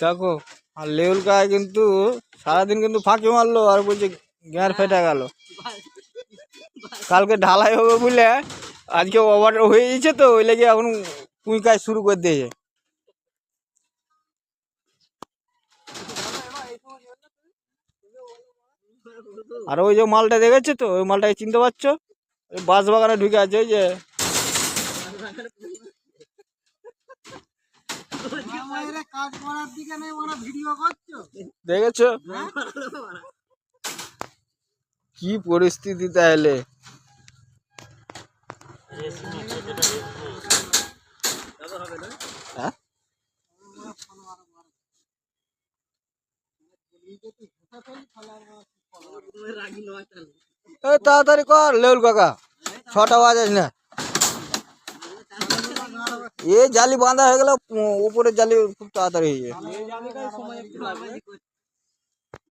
দেখো আর লেউল কায় কিন্তু সারাদিন কিন্তু ফাঁকি মারলো আর বলছে গ্যার ফেটে গেল। কালকে ঢালাই হবে বলে আজকে ওভার হয়ে গেছে তো ওই লেগে এখন কুই কাজ শুরু করে দিয়েছে। আর ওই যে মালটা দেখেছো তো, ওই মালটাকে চিনতে পারছো? ওই বাঁশ বাগানে ঢুকে আছে ওই যে। দেখেছো কি পরিস্থিতি তাহলে? হ্যাঁ তাড়াতাড়ি কর লেউল কাকা, 6টা বাজে না। এ জালি বাঁধা হয়ে গেল, উপরে জালি খুব তাড়াতাড়ি হয়ে যায়।